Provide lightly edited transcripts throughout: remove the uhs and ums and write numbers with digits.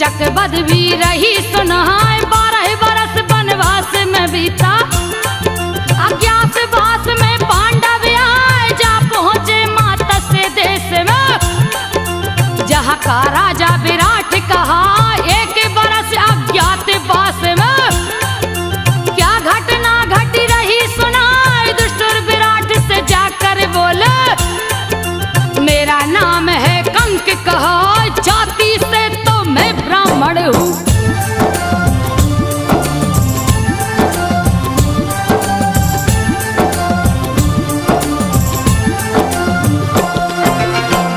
चकबद भी रही सुनाए 12 बरस वनवास में बीता। अज्ञातवास में पांडव आए जा पहुंचे मातस्य देश में। जहाँ का राजा विराट कहा 1 बरस अज्ञातवास में क्या घटना घटी रही सुनाए। दुष्ट विराट से जाकर बोले मेरा नाम है कंक कहा, जाति से तो मैं ब्राह्मण हूँ।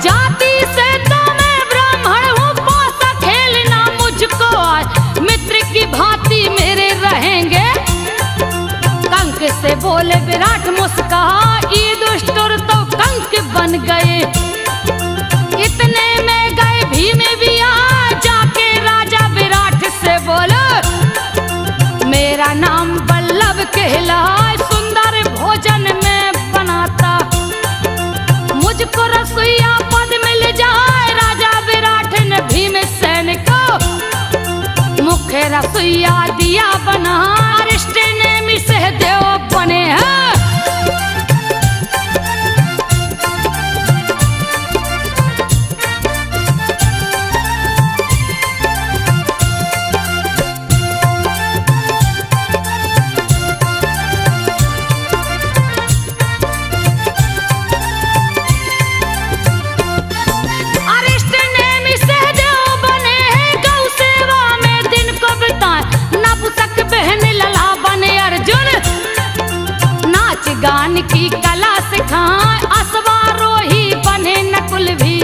जाति से तो मैं ब्राह्मण हूँ, पासा खेलना मुझको आज मित्र की भांति मेरे रहेंगे। कंक से बोले विराट मुस्कुराया, ये दुष्टुर तो कंक बन गए। इतने में गए भीम भी आ जाके राजा विराट से बोलो मेरा नाम वल्लभ कहलाए, सुंदर भोजन में बनाता, मुझको रसोईया पद मिल जाए। राजा विराट ने भीमसेन को मुख्य रसोईया दिया बना। अरिष्ट नेमि सहदेव बने हैं। गान की कला सिखाए अश्वारोही बने नकुल भी।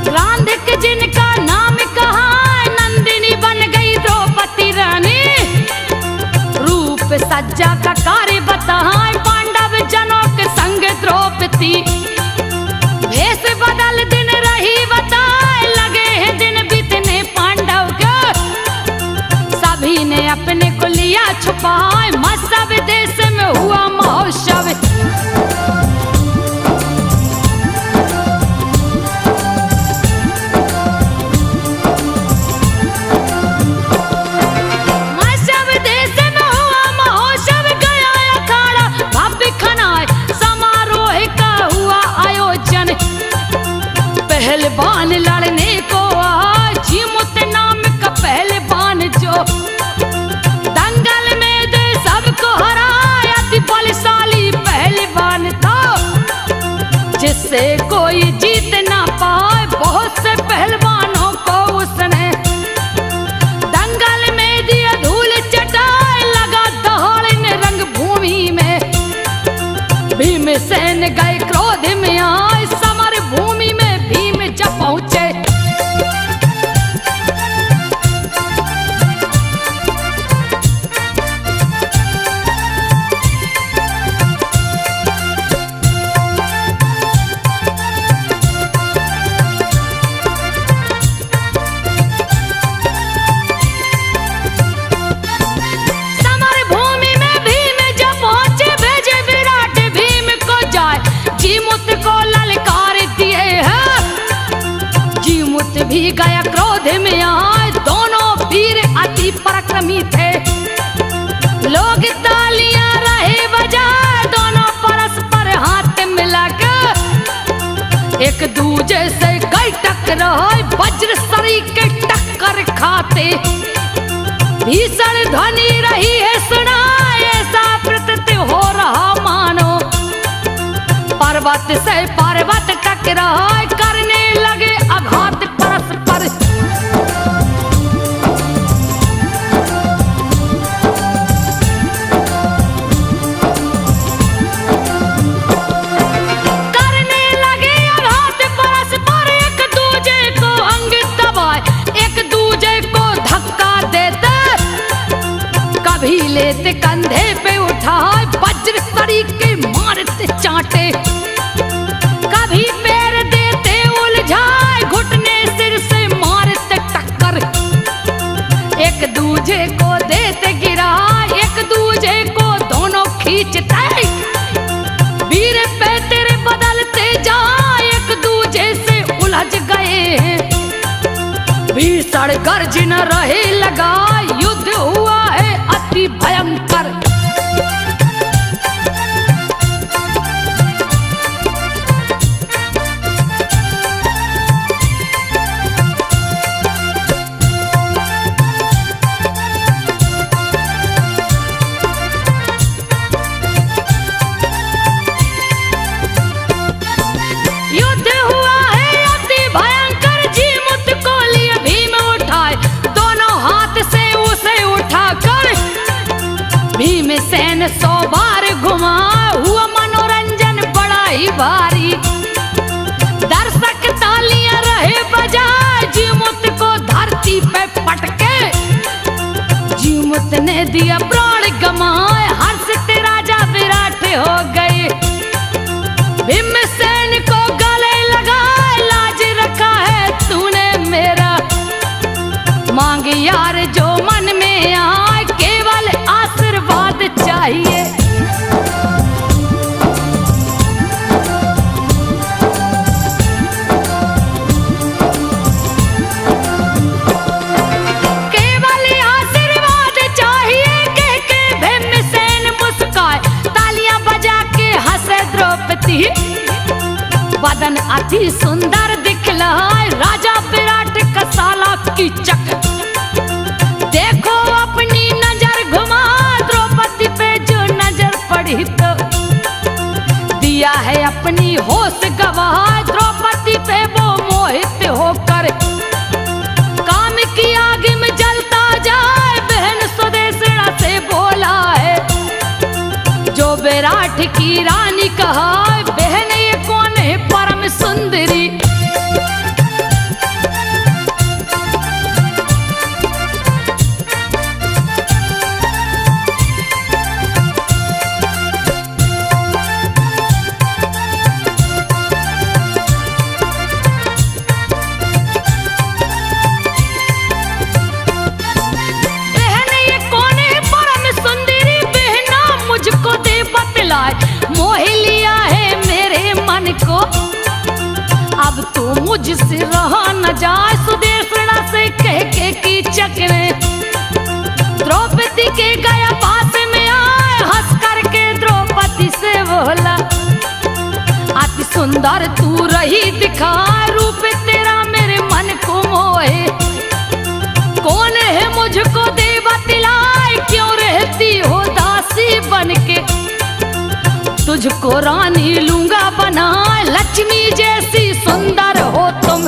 रांधिक जिनका नाम कहा नंदिनी बन गई द्रौपदी रानी। रूप सज्जा का कार्य बताए पांडव जनों के संग द्रौपदी। भेष बदल दिन रही बताए लगे हैं दिन बीतने पांडव के। सभी ने अपने को लिया छुपाए मत्स्य देश में हुआ महोत्सव। मत्स्य देश में हुआ महोत्सव गया अखाड़ा भव्य खनाए समारोह का हुआ आयोजन। पहलवान लड़ने को आए जीमुत नाम का पहलवान जो दंगल में दे सबको हराया। अति बलशाली पहलवान था जिससे कोई जीत ना पाए। बहुत से पहलवानों को उसने दंगल में दिया धूल चटाए। लगा दहाड़ने रंग भूमि में भीमसेन गए क्रोध में आए। समर भूमि में भीम जब पहुंचे भी गया क्रोध में आए। दोनों वीर अति पराक्रमी थे। लोग तालियां रहे बजाए दोनों परस्पर हाथ मिलाकर एक दूजे से गई टकराए। वज्र सरी के टक्कर खाते भीषण ध्वनि रही है सुनाए। ऐसा प्रतीत हो रहा मानो पर्वत से पर्वत टकराए। करने लगे आघात परस्पर। करने लगे आघात परस्पर। एक दूजे को अंग दबाए एक दूजे को धक्का देते। कभी लेते कंधे पे उठाए वज्र सरी के मारते चांटे। कभी पैर देते उलझाए घुटने सिर से मारते टक्कर। एक दूजे को देते गिरा एक दूजे को दोनों खींचते। वीर पे तेरे बदलते जा एक दूजे से उलझ गए हैं। भीषण गर्जन रहे लगा, युद्ध हुआ है अति भयंकर। भीमसेन 100 बार घुमा, हुआ मनोरंजन बड़ा ही भारी। दर्शक तालियां रहे बजाए, जीमूत को धरती पे पटके। जीमूत ने दिया प्राण गमाए, हर्षित राजा विराट हो गए। भीमसेन को गले लगाए, लाज रखा है तूने मेरा। मांग यार जो मन में आए, केवल आशीर्वाद चाहिए। केवल आशीर्वाद चाहिए, कह के भीमसेन मुस्काए। तालियां बजा के हंसे द्रौपदी, बदन अति सुंदर दिखलाए। राजा विराट का साला कीचक, देखो अपनी नजर घुमा। द्रौपदी पे जो नजर पड़ी तो दिया है अपनी होश गवा। द्रौपदी पे वो मोहित होकर काम की आग में जलता जाए। बहन सुदेशना से बोला है, जो विराट की रानी कहा। बहन ये कौन है परम सुंदरी? मोह लिया है मेरे मन को, अब तो मुझसे रहा न जाए। सुदेशना से कह के कीचक ने द्रौपदी के गया पास में आए। हंस करके द्रौपदी से बोला, अति सुंदर तू रही दिखा। रूप तेरा मेरे मन को मोहे, कौन है मुझको दे बतलाए। क्यों रहती हो दासी बनके, तुझको रानी लूंगा बना। लक्ष्मी जैसी सुंदर हो तुम,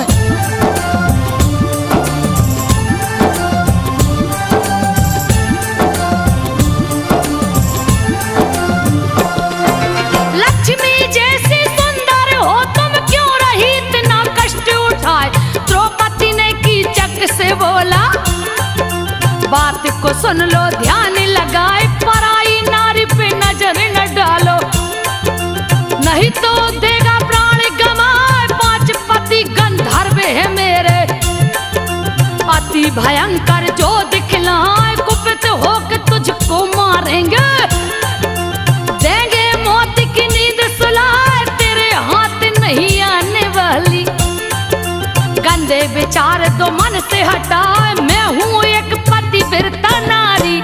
लक्ष्मी जैसी सुंदर हो तुम, क्यों रही इतना कष्ट उठाए। द्रौपदी ने कीचक से बोला, बात को सुन लो ध्यान लगाए। पराई नारी पे नजर न डालो, नहीं तो देगा प्राण गमाए। 5 पति गंधर्व है मेरे, अति भयंकर जो दिखलाए। कुपित होकर तुझको मारेंगे, देंगे मौत की नींद सुलाए। तेरे हाथ नहीं आने वाली, गंदे विचार तो मन से हटाए। मैं हूँ एक पतिव्रता नारी,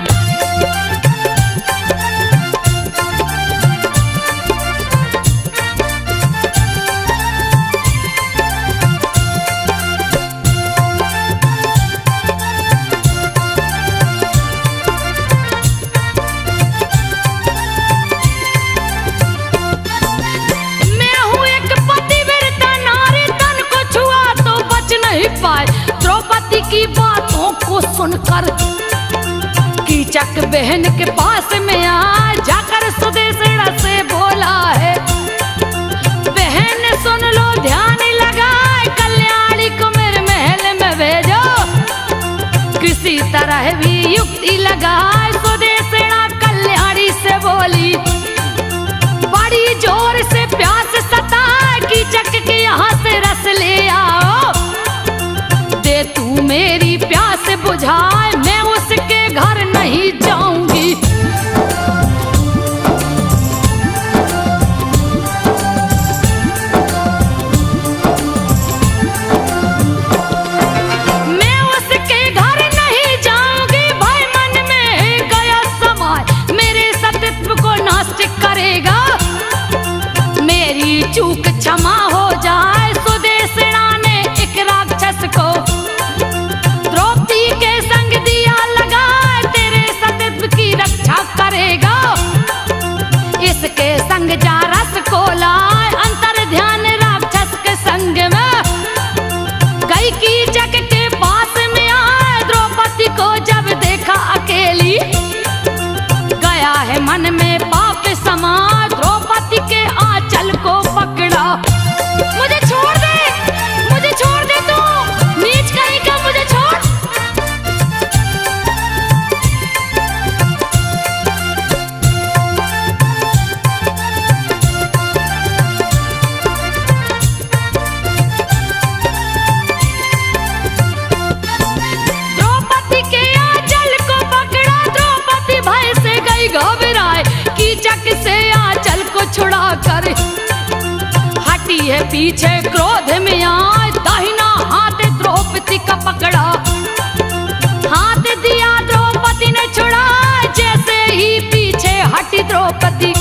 द्रौपदी की बातों को सुनकर कीचक बहन के पास में आ जाकर सुदेशना से बोला है, बहन सुन लो ध्यान लगाए। कल्याणी को मेरे महल में भेजो, किसी तरह भी युक्ति लगाए। सुदेशना कल्याणी से बोली, बड़ी जोर से प्यास सताए। कीचक के यहाँ से रस ले आओ, दे तू मेरी प्यास बुझाए। मैं उसके घर नहीं जाऊंगी। मैं है पीछे क्रोध में आए, दाहिना हाथ द्रौपदी का पकड़ा, हाथ दिया द्रौपदी ने छुड़ा, जैसे ही पीछे हटी द्रौपदी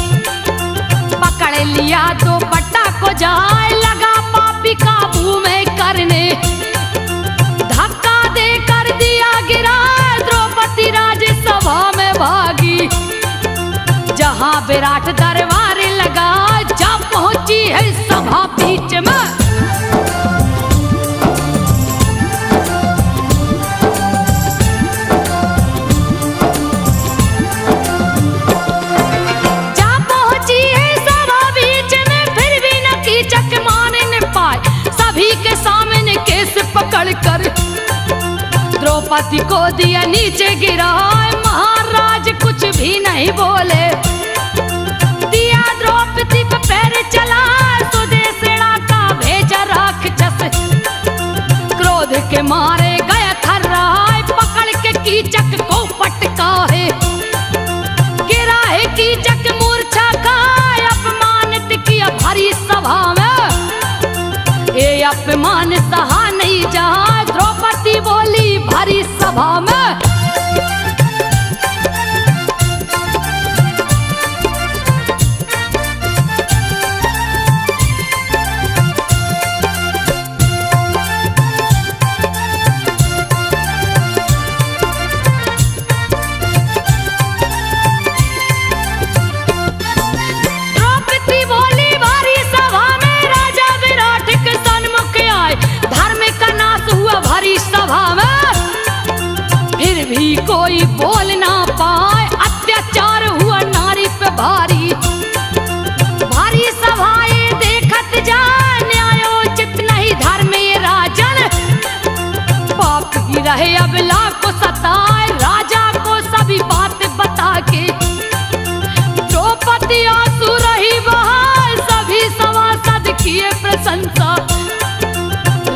पकड़ लिया दुपट्टा को जाए, लगा पापी काबू में करने, धक्का देकर दिया गिरा, द्रौपदी राज्यसभा में भागी, जहां विराट दरबार लगा, जा पहुंची है सभा बीच में। जा पहुंची है सभा बीच में, फिर भी न कीचक माने न पाए, सभी के सामने केस पकड़ कर द्रौपदी को दिया नीचे गिराए, महाराज कुछ भी नहीं बोले, दिया द्रौपदी पे पैर चला, सुदेशना का भेजा राक्षस, क्रोध के मारे गया थर्राए, पकड़ के कीचक को पटका है, गिरा है कीचक मूर्छा खाए, अपमानित किया भरी सभा में, ये अपमान सहा नहीं जा, द्रौपदी बोली भरी सभा में। द्रौपदी बोली भरी सभा में, राजा विराट के सन्मुख आए, धर्म का नाश हुआ भरी सभा में, फिर भी कोई बोल ना पाए, अत्याचार हुआ नारी पे भारी, भारी सभाएं देखत जा, न्यायोचित नहीं धर्म ये राजन, पाप ही रहे अबला को सताए, राजा को सभी बात बता के, द्रौपदी आंसू रही बहाए, सभी सभासद किए प्रशंसा,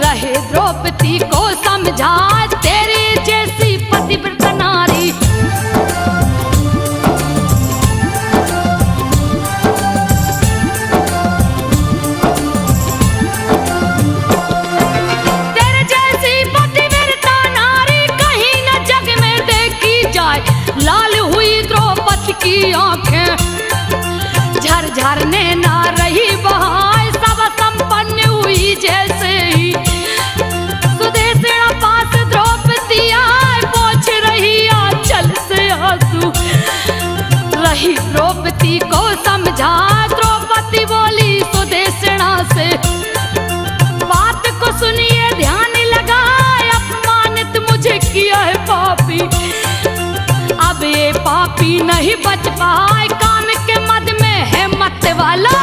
रहे द्रौपदी को समझा, तेरी जैसी पतिव्रत नारी, तेरे जैसी पतिव्रत नारी कहीं न जग में देखी जाए, लाल हुई द्रौपदी की आंखें, झरझर नैना रही बहाए, सब संपन्न हुई जैसे ही, सुदेशना पास द्रौपदी आए, पोंछ रही आंचल से आंसू, रही द्रौपदी को समझा, द्रौपदी बोली सुदेशना से, बात को सुनिए ध्यान लगाए, अपमानित मुझे किया है पापी, अब ये पापी नहीं बच पाए, काम के मद में है मत वाला,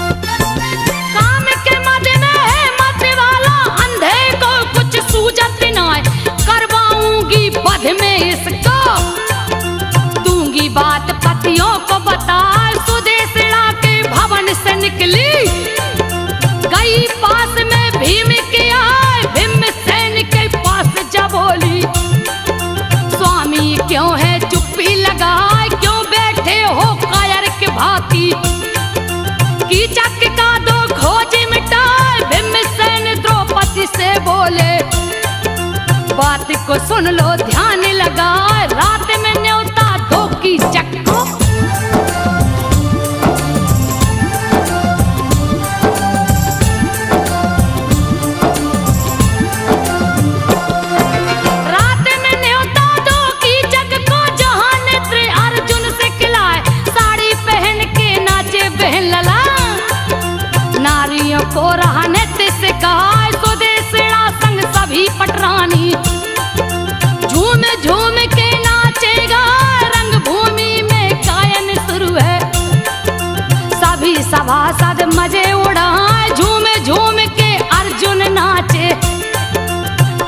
काम के मद में है मत वाला, अंधे को कुछ सूझत ना, करवाऊंगी बध में इसको, दूंगी बात पतियों को बता, सुदेशना के भवन से निकली, गई पास में भीम के आए, भीमसेन के पास जा बोली, स्वामी क्यों है चुप्पी लगाए, क्यों बैठे हो कायर के भांति, कीचक का दो खोज मिटाए, भीमसेन द्रौपदी से बोले, बात को सुन लो ध्यान लगाए, रात में न्योता दो कीचक को, रात में न्योता दो कीचक को, जहां नेत्र अर्जुन से खिलाए, साड़ी पहन के नाचे बहन लला, नारियों को रहा नृत्य सिखाए, सुदेशना संग सभी पटरानी, झूम झूम के नाचेगा, रंग भूमि में गायन शुरू है, सभी सभासद मजे उड़ाए, झूम झूम के अर्जुन नाचे,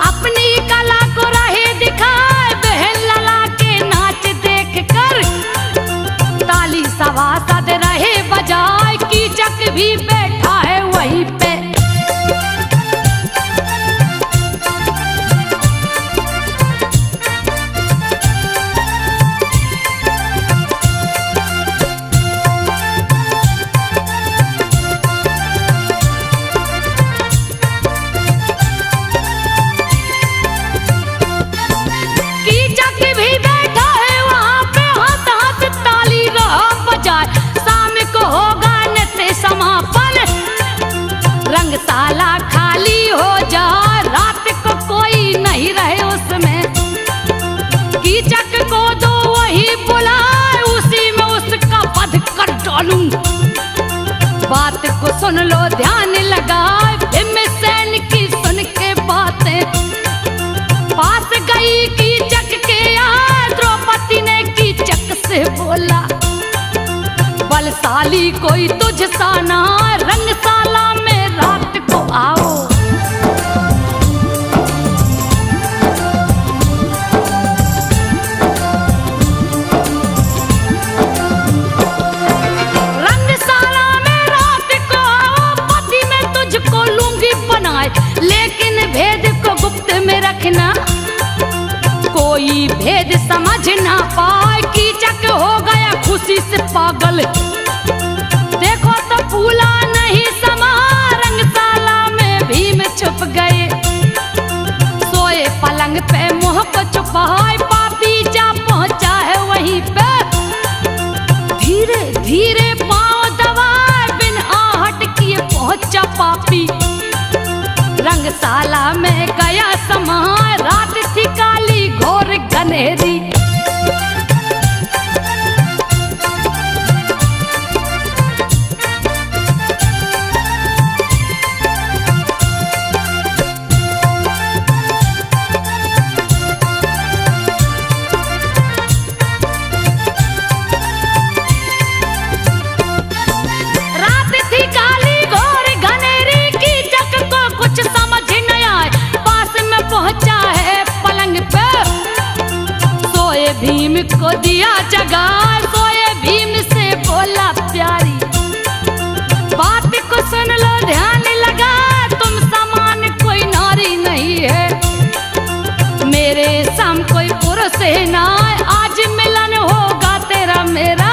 अपनी कला को राहे दिखाए, बहन लला के नाच देख कर, ताली सभा भी बैठा है वहीं पे। कीचक भी बैठा है वहाँ पे, हाथ हाथ ताली रहा बजाए। शाम को होगा नित्य समापन, रंगशाला खाली हो जाए, रात को कोई नहीं रहे उसमें। कीचक को दो वही बुलाए, उसी में उसका वध कर डालूं। बात को सुन लो ध्यान लगाए, भीमसेन की सुन के बातें। पास गई कीचक के यार, द्रौपदी ने कीचक से बोला, बलशाली कोई तुझ सा ना, रंगशाला में रात को आओ। रंगशाला में रात को आओ, पति में तुझको लूंगी बनाए, लेकिन भेद को गुप्त में रखना, कोई भेद समझ ना पाए। कीचक हो गया खुशी से पागल, देखो तो फूला नहीं समा, रंगशाला में भीम छुप गए। सोए पलंग पे मुंह को छुपाए, पापी जा पहुंचा है वहीं पे। धीरे धीरे पांव दबाए, बिन आहट किए पहुंचा पापी। रंगशाला में गया समाए, रात थी काली घोर घनेरी। रात थी काली घोर घनेरी, कीचक को कुछ समझ न आए, पास में पहुंचा है पलंग पे। सोए भीम को दिया जगा, सोए भीम से बोला प्यारी, बात को सुन लो ध्यान लगा, तुम समान कोई नारी नहीं है, मेरे सम कोई पुरुष है ना, आज मिलन होगा तेरा मेरा।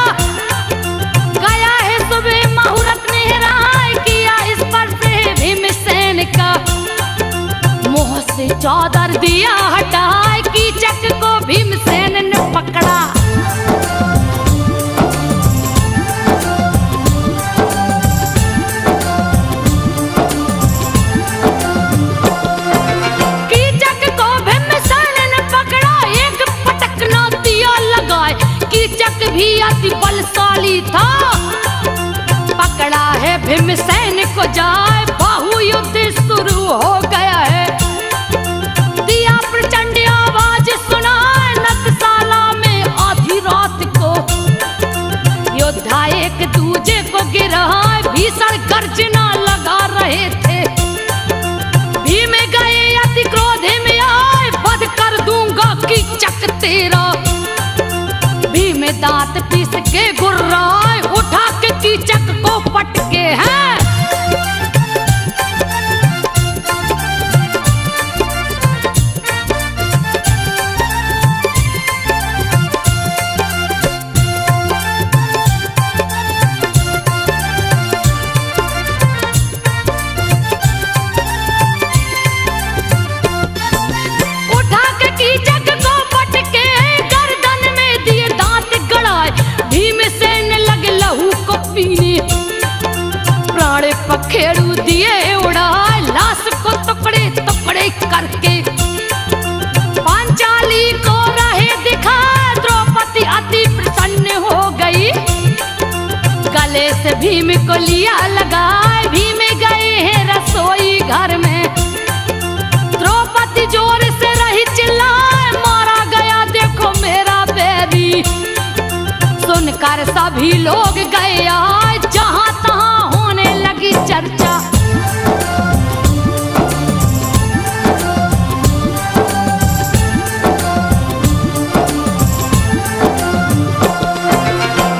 गया है सुबह मुहूर्त नेहरा, किया इस पर से भीमसेन का, मुंह से चादर दिया हटाए, कीचक को भीमसेन ने पकड़ा। कीचक को भीमसेन ने पकड़ा, एक पटकना दिया लगाए, कीचक भी अति बलशाली था। पकड़ा है भीमसेन को जाए, बाहु युद्ध शुरू हो गया है। दिया प्रचंड आवाज सुनाए, नतशाला में आधी रात को। योद्धा एक दूजे को गिराए, भीषण गर्जना लगा रहे थे। भीम गए अति क्रोध में आए, वध कर दूंगा कीचक तेरा। भीम दांत पीस के गुर्राए, उठा के कीचक को पटके हैं। उठा के कीचक को पटके, गर्दन में दिए दांत गड़ाए, भीमसेन लगे लहू को पीने। प्राण पखेरु दिए उड़ाए, लाश को टुकड़े टुकड़े करके। पांचाली को रहे दिखा, द्रौपदी अति प्रसन्न हो गई। गले से भीम को लिया लगाए, भीम गए हैं रसोई घर में। द्रौपदी जोर से रही चिल्लाए, मारा गया देखो मेरा बैरी। सुनकर सभी लोग गए आए, जहां तहां होने लगी चर्चा।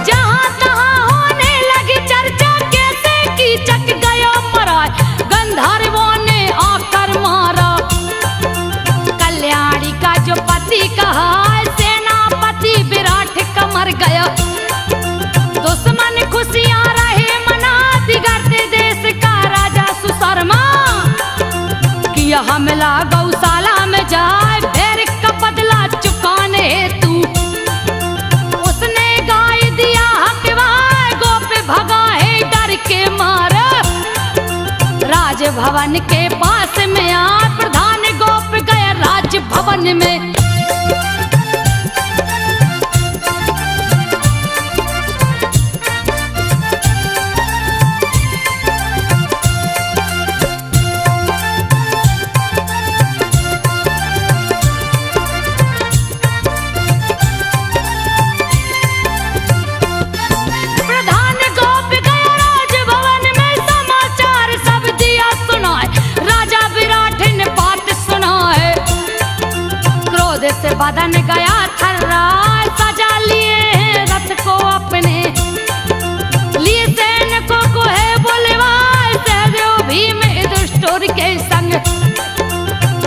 जहां तहां होने लगी चर्चा, कैसे की राजभवन के पास में आ प्रधान गोप गया राजभवन में। बदन गया थर्राए, सजा लिए हैं रथ को अपने, लिए सैनिकों को है बुलवाए, सहदेव भीम युधिष्ठिर के संग,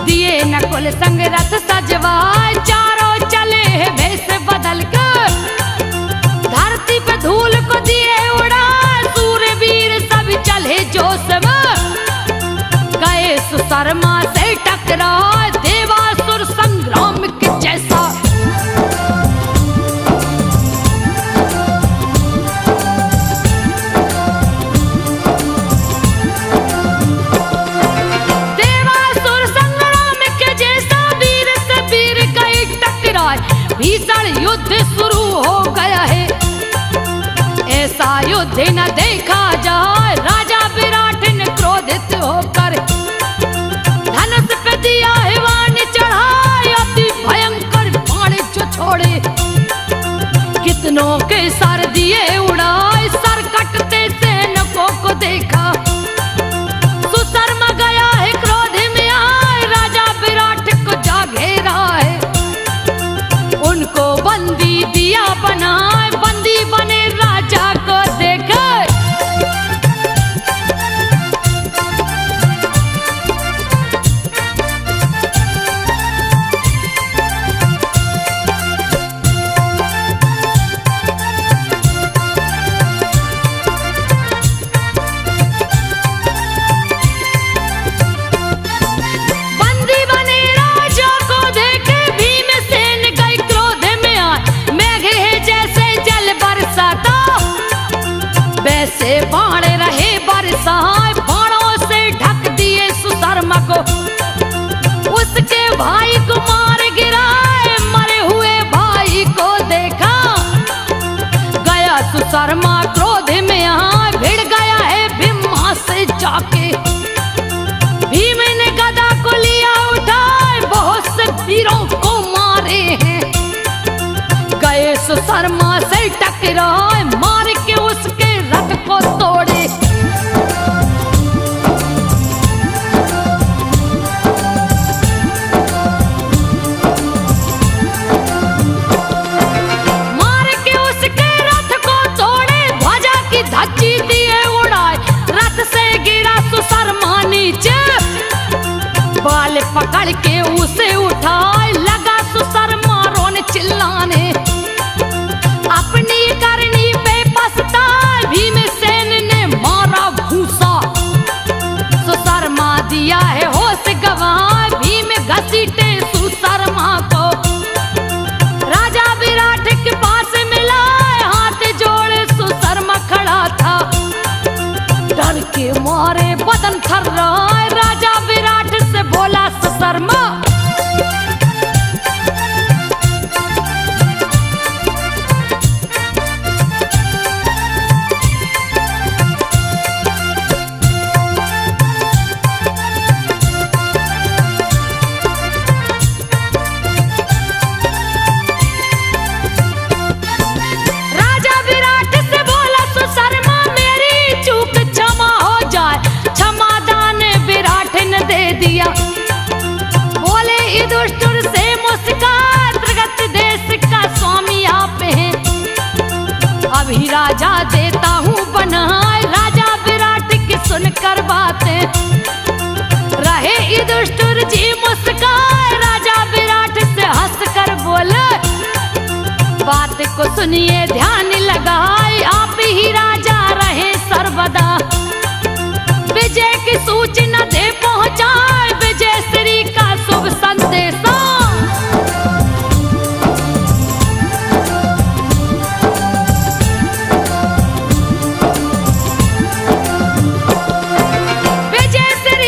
दिए नकुल संग रथ सजवाए, चारों चले हैं भेष बदल कर, धरती पे धूल को दिए उड़ाए, सूरवीर सब चले जोश में, गए सुशर्मा से टकराए, देवासुर संग्राम के जैसा। देवासुर संग्राम के जैसा वीर से वीर गए टकराए, भीषण युद्ध शुरू हो गया है, ऐसा युद्ध न देखा जाए, राजा विराट ने क्रोधित होकर धनुष पे दिया है वाण चढ़ाए, अति भयंकर बाण जो छोड़े, कितनों के सर दिए उड़ाए, सर कटते सैनिकों को देखा, सुशर्मा गया है क्रोध में आए, राजा विराट को जा घेरा है, उनको बंदी दिया बनाए, बंदी बने राजा को देखा, से बाण रहे बरसाए, बाणों से ढक दिए सुशर्मा को, उसके भाई को मार गिराए, मरे हुए भाई को देखा, गया सुशर्मा क्रोध में आए, भिड़ गया है भीमा से जाके, भीम ने गदा को लिया उठाए, बहुत से वीरों को मारे हैं, गए सुशर्मा से टकराए, मार के उसके रथ को तोड़े, मार के उसके रथ को तोड़े, ध्वजा की धज्जी दिए उड़ाए, रथ से गिरा सुशर्मा नीचे, बाल पकड़ के उसे उठाए, लगा सुशर्मा रोने चिल्लाने, अपनी करनी पे पछताए, भीमसेन ने मारा भूसा, सुशर्मा दिया है होश गंवाए, भीम घसीटे सुशर्मा को, राजा विराट के पास मिलाए, हाथ जोड़े सुशर्मा खड़ा था, डर के मारे बदन थर्राए, राजा विराट से बोला सुशर्मा, बोले युधिष्ठिर से मुस्कान, त्रिगत देश का स्वामी आप हैं, अभी राजा देता हूँ बनाए, राजा विराट की सुनकर बातें, रहे युधिष्ठिर जी मुस्कान, राजा विराट से हंसकर बोले, बात को सुनिए ध्यान लगाए, आप ही राजा रहे सर्वदा, विजय की सूचना दे पहुंचाए, विजय श्री का शुभ संदेशा, विजय श्री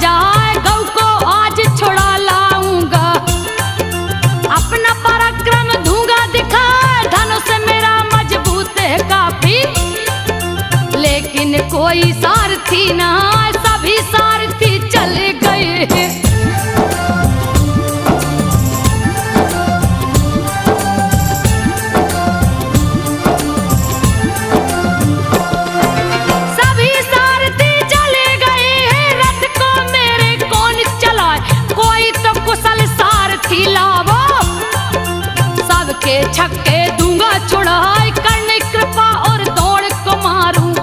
जाए गौ को आज छुड़ा लाऊंगा, अपना पराक्रम दूंगा दिखाए, धनुष मेरा मजबूत है काफी, लेकिन कोई सारथी ना, सभी सारथी चले गए। सभी सारथी चले गए हैं, रथ को मेरे कौन चलाए, कोई तो कुशल सारथी लावो, सबके छक्के दूंगा छुड़ाए, करने कृपा और दौड़ को मारूं,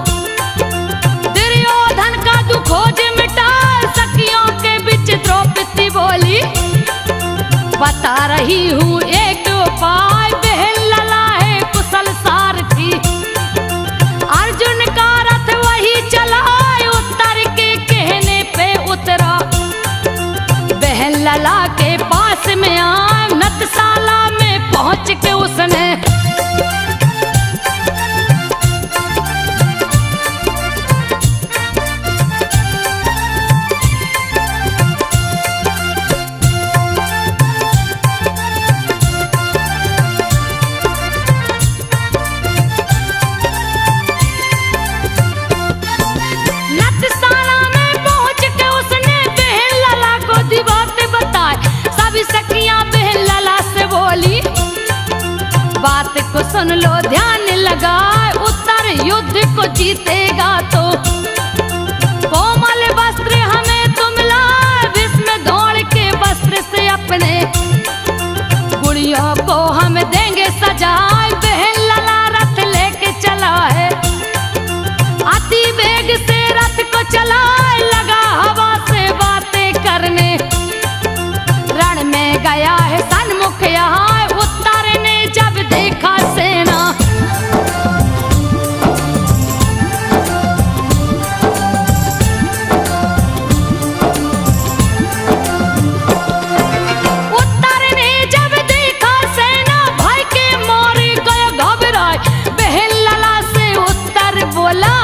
दुर्योधन का दुखोज मिटा, सखियों के बीच द्रौपदी बोली, बता रही हूँ एक उपाय, बहन लला है कुशल सारथी, अर्जुन का रथ वही चलाए, उत्तर के कहने पे उतरा, बहन लला के पास में आए, नतशाला में पहुंच के उसने सखियां बहन लला से बोली, बात को सुन लो ध्यान लगाए, उत्तर युद्ध को जीतेगा तो कोमल वस्त्र हमें तुम लाए, भीष्म दौड़ के वस्त्र से अपने गुड़ियों को हम देंगे सजाए, बहन लला रथ लेके चला है, अति वेग से रथ को चलाए, लगा हवा से बातें करने, रण में गया है सन्मुख यहाँ, उत्तर ने जब देखा सेना, उत्तर ने जब देखा सेना, भय के मारे गया घबराए, बहन लला से उत्तर बोला,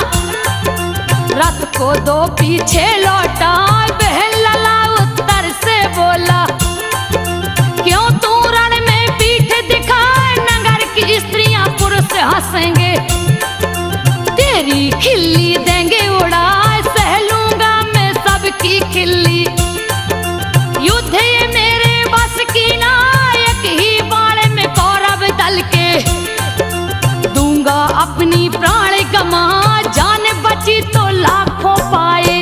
रथ को दो पीछे लौटा, बहन लला उत्तर से बोला, क्यों तू रण में पीठ दिखाए, नगर की स्त्रियां पुरुष हंसेंगे, तेरी खिल्ली देंगे उड़ाए, सह लूंगा मैं सबकी खिल्ली, युद्ध ये मेरे बस की ना, एक ही बाण में कौरव दल के दूंगा अपनी प्राण गमा, जान बची तो लाखों पाए।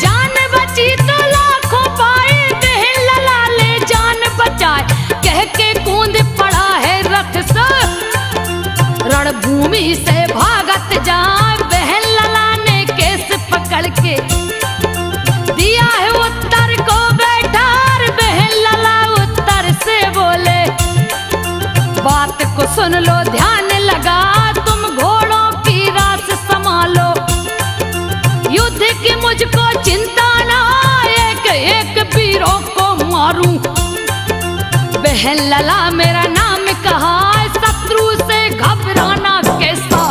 जान बची तो लाखों पाए, बहन लला ले जान बचाए, कह के कूद पड़ा है रथ से, रणभूमि से भागत जाए, बहन लला ने केस पकड़ के दिया है उत्तर को बैठार, बहन लला उत्तर से बोले, बात को सुन लो ध्यान लगा, तुम घोड़ों की रास संभालो, युद्ध की मुझको चिंता ना, एक एक वीरों को मारूं, बहन लला मेरा नाम कहा, शत्रु से घबराना कैसा,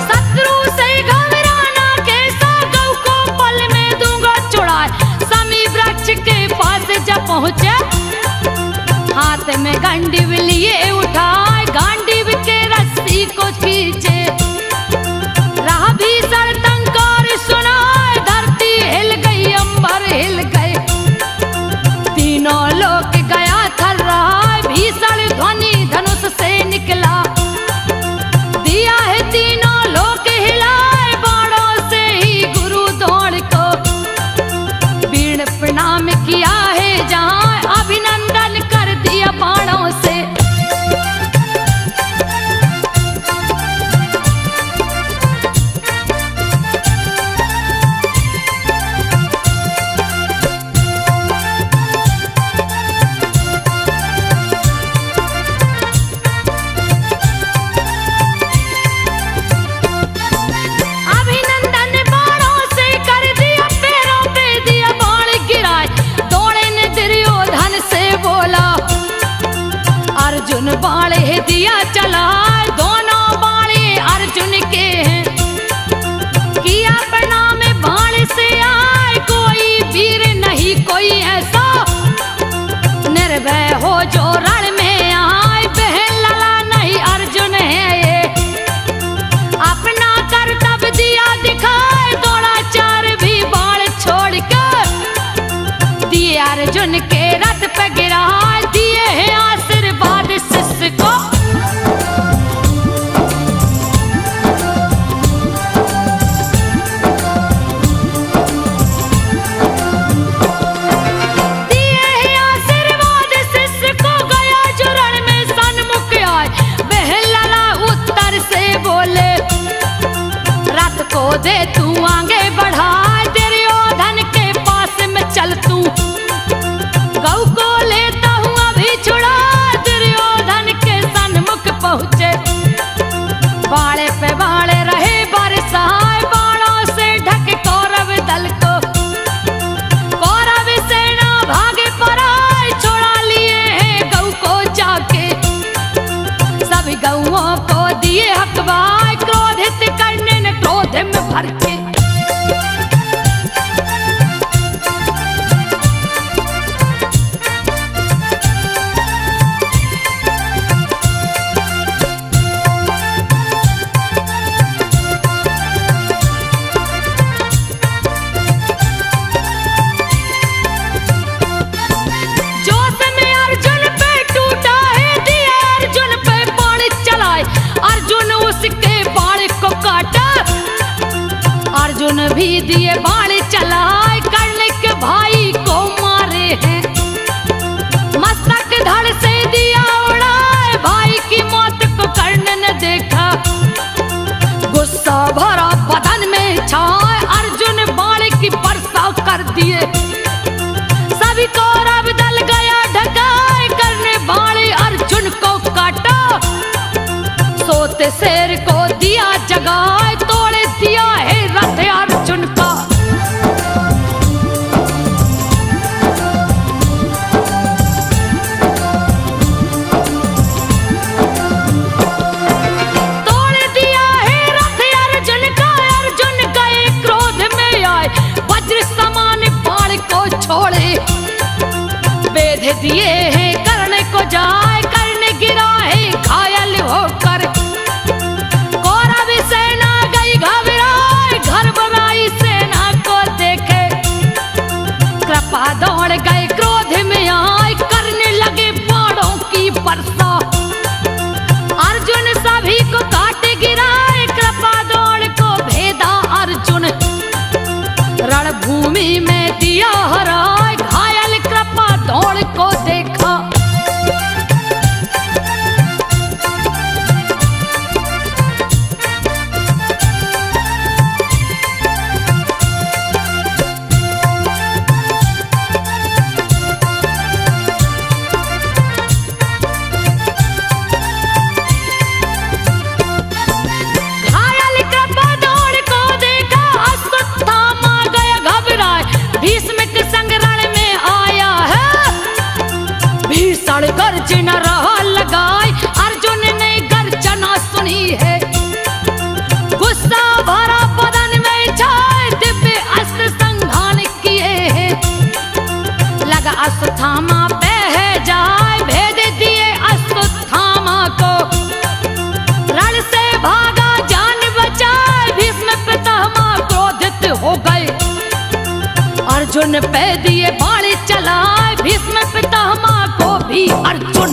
शत्रु से घबराना कैसा, गौ को पल में दूंगा छुड़ाए, समी वृक्ष के पास जब पहुंचे, हाथ में गांडीव लिए उठाए, गांडीव के रस्सी को खींचे, राह भी सरता दे तू आगे बढ़ा, दुर्योधन के पास में चल तू, गौ को लेता हूँ अभी छुड़ा। दुर्योधन के सन्मुख पहुँचे, बाड़े पे बाड़े रहे बरसाए, बाणों से ढके कौरव दल को। कौरव सेना भागे पराए, छोड़ा लिए हैं गौ को जाके, सभी गौओं को दिए हकवाए, क्रोधित करने ने क्रोध में भर के। जोश में अर्जुन पे टूटा है, दिया अर्जुन पे बाण चलाए, अर्जुन उसके बाण को काटा। अर्जुन भी दिए बाण चलाए, कर्ण के भाई को मारे हैं, मस्तक धड़ से दिया उड़ाए, भाई की मौत को कर्ण ने देखा। गुस्सा भरा बदन में छाए, अर्जुन बाण की वर्षा कर दिए, सभी कौरव दल गया ढकाए, कर्ण बाण अर्जुन को काटा। सोते शेर को दिया जगाए, तोड़े दिया है रथ अर्जुन का। तोड़ दिया है रथ अर्जुन का, अर्जुन गए क्रोध में आए, वज्र समान बाण को छोड़े, बेध दिए हैं कर्ण को जाए, कर्ण गिरा है घायल होकर। कौरव सेना गई घबराए, घर बनाई सेना को देखे, कृपा दौड़ गए क्रोध में आए, करने लगे बाणों की वर्षा। अर्जुन सभी को काट गिराए, कृपा दौड़ को भेदा अर्जुन, रणभूमि में दिया हराए, घायल कृपा दौड़ को देखा। घायल कृपा दौड़ को देखा, अश्वत्थामा गया घबराए, भीष्म के संग रण में आया है। भीषण गर्जना रहा लगाए, अर्जुन ने गर्जना सुनी है, गुस्सा भरा बदन में छाए, दिव्य अस्त्र संधान किए हैं। लगा अश्वत्थामा पे है जाए, भेद दिए अश्वत्थामा को, रण से भागा जान बचाए, भीष्म पितामह क्रोधित हो गए, अर्जुन पे दिए बाण चलाए, भीष्म पितामह को भी अर्जुन।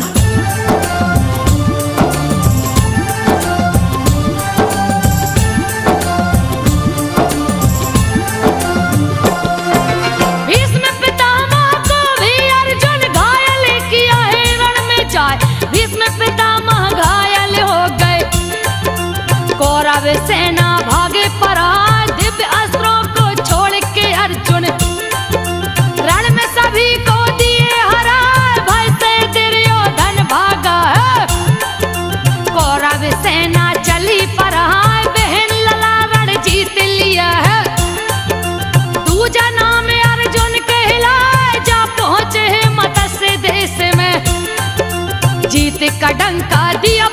भीष्म पितामह को भी अर्जुन घायल किया है, रण में जाए, भीष्म पितामह घायल हो गए। कौरव सेना भागे पराए, दिव्य अस्त्रों को छोड़ के अर्जुन, रण में सभी को दिए हराए, भय से दुर्योधन भागा है। कौरव सेना चली पराए, बहन लला रण जीत लिया है। दूजा नाम अर्जुन कहलाए, जा पहुँचे हैं मत्स्य देश में, जीत का डंका दिया